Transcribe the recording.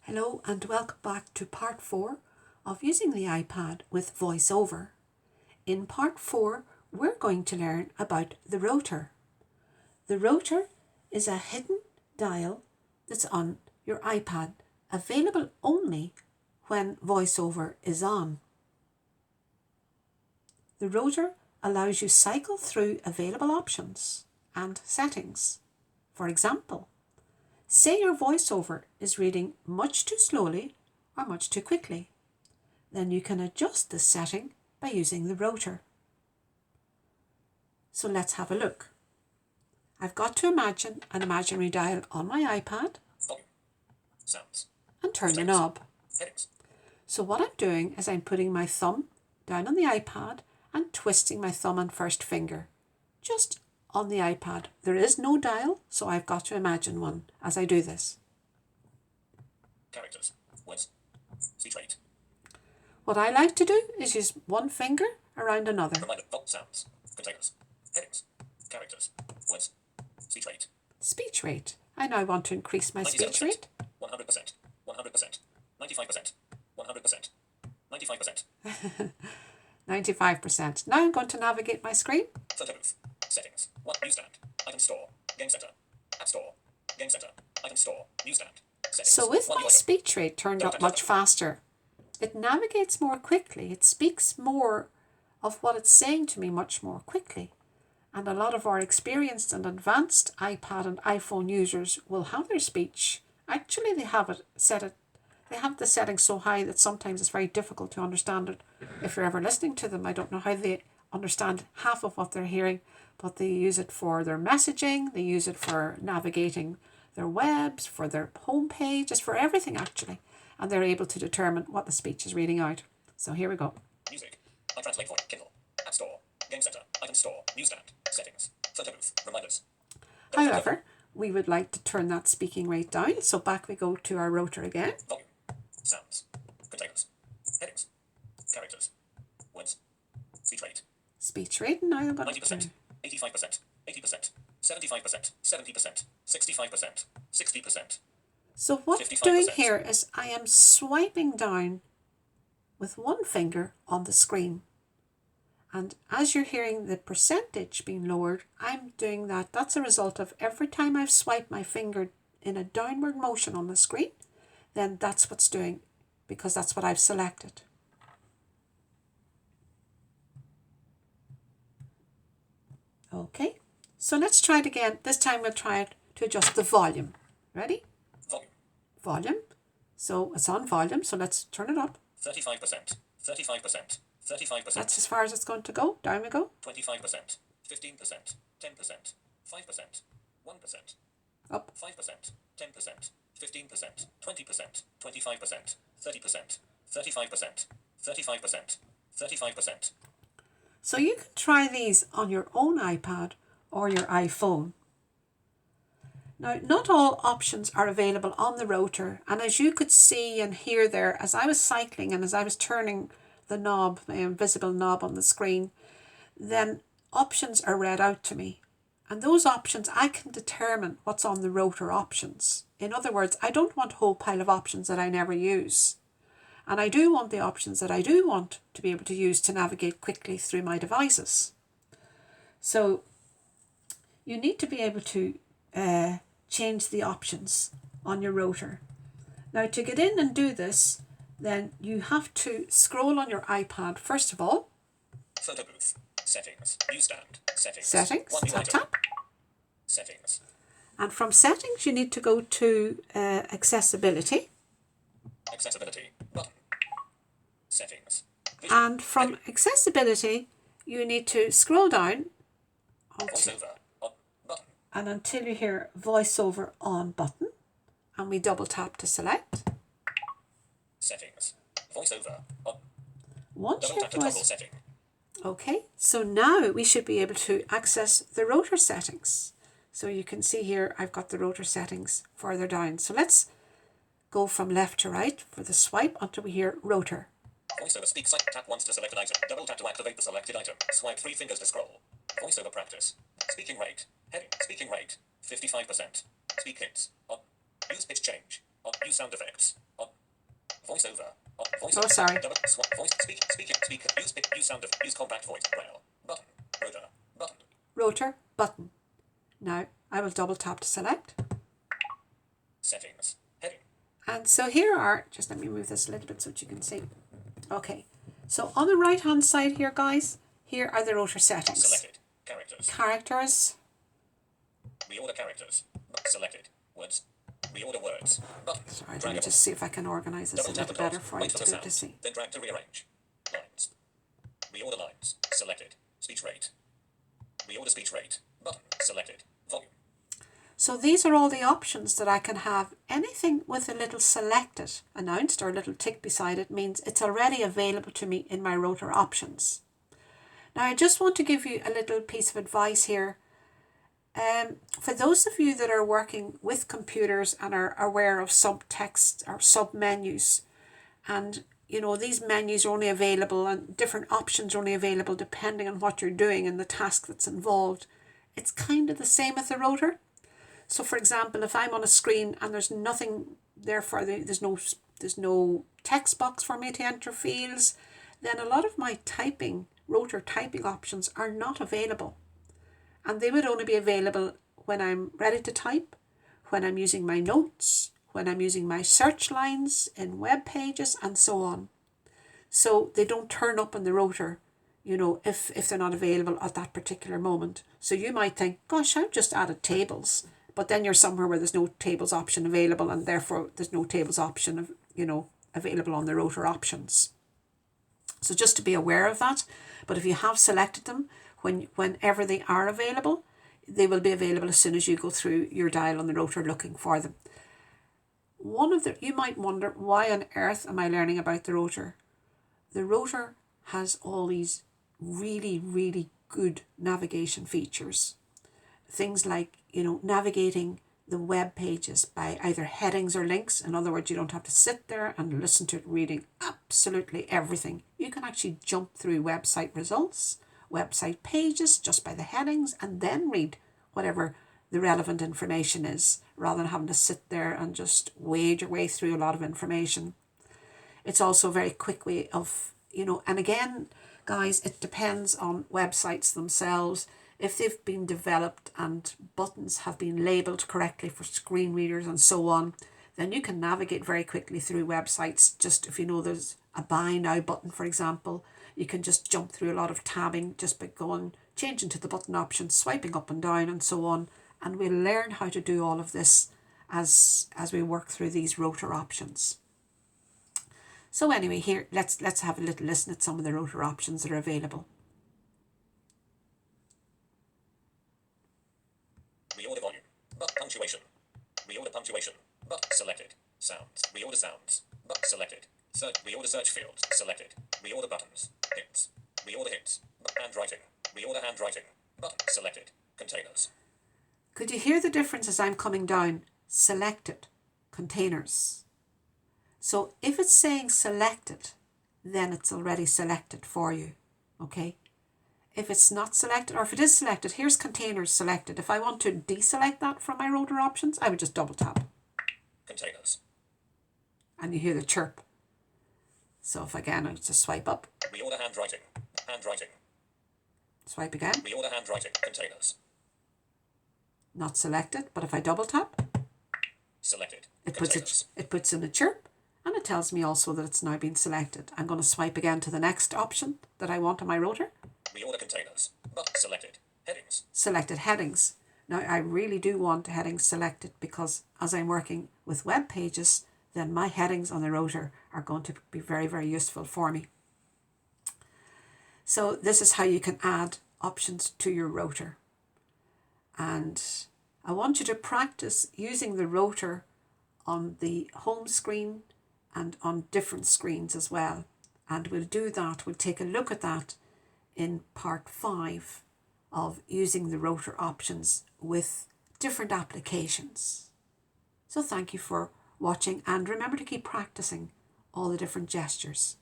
Hello and welcome back to part 4 of using the iPad with VoiceOver. In part 4, we're going to learn about the rotor. The rotor is a hidden dial that's on your iPad, available only when VoiceOver is on. The rotor allows you to cycle through available options and settings. For example, say your VoiceOver is reading much too slowly or much too quickly. Then you can adjust this setting by using the rotor. So let's have a look. I've got to imagine an imaginary dial on my iPad and turn the knob. So what I'm doing is I'm putting my thumb down on the iPad and twisting my thumb and first finger just on the iPad. There is no dial, so I've got to imagine one as I do this. Characters, words, speech rate. What I like to do is use one finger around another. Reminder, sounds, containers, headings, characters, words, speech rate. Speech rate. I now want to increase my speech rate. 100%, 100%, 95%, 100%, 95%. 95%. Now I'm going to navigate my screen. Photo booth, settings, newsstand, item store, game center, app store, game center, item store, newsstand, settings. So with my speech rate turned up much faster, it navigates more quickly. It speaks more of what it's saying to me much more quickly. And a lot of our experienced and advanced iPad and iPhone users will have their speech. Actually, they have the settings so high that sometimes it's very difficult to understand it. If you're ever listening to them, I don't know how they understand half of what they're hearing, but they use it for their messaging, they use it for navigating their webs, for their home pages, for everything actually. And they're able to determine what the speech is reading out. So here we go. Music, I translate for Kindle, app store, game center, item store, newsstand, settings, photo booth, reminders. However, we would like to turn that speaking rate down. So back we go to our rotor again. Volume, sounds, containers, headings, characters, words, speech rate. Speech rate, and now I'm going 90%, 85%, 80%, 75%, 70%, 65%, 60%. So what I'm doing here is I am swiping down with one finger on the screen. And as you're hearing the percentage being lowered, I'm doing that. That's a result of every time I've swiped my finger in a downward motion on the screen, then that's what's doing, because that's what I've selected. Okay, so let's try it again. This time we'll try it to adjust the volume. Ready? Volume. So it's on volume, so let's turn it up. 35%, 35%, 35%. That's as far as it's going to go. Down we go. 25%, 15%, 10%, 5%, 1%. Up. 5%, 10%, 15%, 20%, 25%, 30%, 35%, 35%, 35%. So you can try these on your own iPad or your iPhone. Now, not all options are available on the rotor, and as you could see and hear there, as I was cycling and as I was turning the knob, the invisible knob on the screen, then options are read out to me. And those options, I can determine what's on the rotor options. In other words, I don't want a whole pile of options that I never use. And I do want the options that I do want to be able to use to navigate quickly through my devices. So you need to be able to change the options on your rotor. Now to get in and do this, then you have to scroll on your iPad first of all. Photo booth, settings, newsstand, settings. Settings, tap. Settings. And from settings you need to go to accessibility. Accessibility, button. Settings. And from accessibility you need to scroll down VoiceOver on button. And until you hear VoiceOver on button, and we double tap to select. Settings. VoiceOver on. Once Double tap to toggle setting. Okay, so now we should be able to access the rotor settings. So you can see here I've got the rotor settings further down. So let's go from left to right for the swipe until we hear rotor. VoiceOver speak. Tap once to select an item. Double tap to activate the selected item. Swipe 3 fingers to scroll. VoiceOver practice. Speaking rate. Heading. Speaking rate. 55%. Speak hits. On. Use pitch change. On. Use sound effects. On. VoiceOver. On. VoiceOver. Oh, sorry. Double. Voice. Speaker. Use sound effects. Use compact voice. Braille. Button. Rotor. Button. Rotor, button. Now, I will double tap to select. Settings. Heading. And so here are, just let me move this a little bit so that you can see. Okay, so on the right hand side here, guys, here are the rotor settings. Selected. Characters. Characters. Reorder characters. Selected. Words. Reorder words. Button. Sorry, let me just see if I can organise this a little better for you to be able to see. Then drag to rearrange. Lines. Reorder lines. Selected. Speech rate. Reorder speech rate. Button. Selected. Volume. So these are all the options that I can have. Anything with a little selected, announced, or a little tick beside it means it's already available to me in my rotor options. Now I just want to give you a little piece of advice here. For those of you that are working with computers and are aware of subtext or sub-menus, and you know these menus are only available and different options are only available depending on what you're doing and the task that's involved, it's kind of the same with the rotor. So for example, if I'm on a screen and there's nothing there for there's no text box for me to enter fields, then a lot of my rotor typing options are not available. And they would only be available when I'm ready to type, when I'm using my notes, when I'm using my search lines in web pages and so on. So they don't turn up in the rotor, you know, if they're not available at that particular moment. So you might think, gosh, I've just added tables. But then you're somewhere where there's no tables option available and therefore there's no tables option, available on the rotor options. So just to be aware of that. But if you have selected them, whenever they are available, they will be available as soon as you go through your dial on the rotor looking for them. You might wonder, why on earth am I learning about the rotor? The rotor has all these really, really good navigation features. Things like, navigating the web pages by either headings or links. In other words, you don't have to sit there and listen to it reading absolutely everything. You can actually jump through website results, website pages just by the headings and then read whatever the relevant information is, rather than having to sit there and just wade your way through a lot of information. It's also a very quick way of, and again, guys, it depends on websites themselves. If they've been developed and buttons have been labelled correctly for screen readers and so on, then you can navigate very quickly through websites. Just if you know there's a buy now button, for example, you can just jump through a lot of tabbing just by changing to the button options, swiping up and down and so on. And we'll learn how to do all of this as we work through these rotor options. So anyway, here, let's have a little listen at some of the rotor options that are available. Reorder volume. Punctuation. Reorder punctuation. Selected. Sounds. Reorder sounds. Selected. Reorder search fields. Selected. Reorder buttons. Hints. Reorder hints. Handwriting. Reorder handwriting. Button. Selected. Containers. Could you hear the difference as I'm coming down? Selected. Containers. So if it's saying selected, then it's already selected for you. Okay? If it's not selected, or if it is selected, here's containers selected. If I want to deselect that from my rotor options, I would just double tap. Containers. And you hear the chirp. So if again, I just swipe up. Reorder handwriting. Handwriting. Swipe again. Reorder handwriting. Containers. Not selected, but if I double tap, selected. It puts in a chirp, and it tells me also that it's now been selected. I'm going to swipe again to the next option that I want on my rotor. Reorder containers. Selected. Headings. Selected headings. Now I really do want headings selected because as I'm working with web pages, then my headings on the rotor are going to be very, very useful for me. So this is how you can add options to your rotor. And I want you to practice using the rotor on the home screen and on different screens as well. And we'll do that. We'll take a look at that in part 5 of using the rotor options with different applications. So thank you for watching, and remember to keep practicing all the different gestures.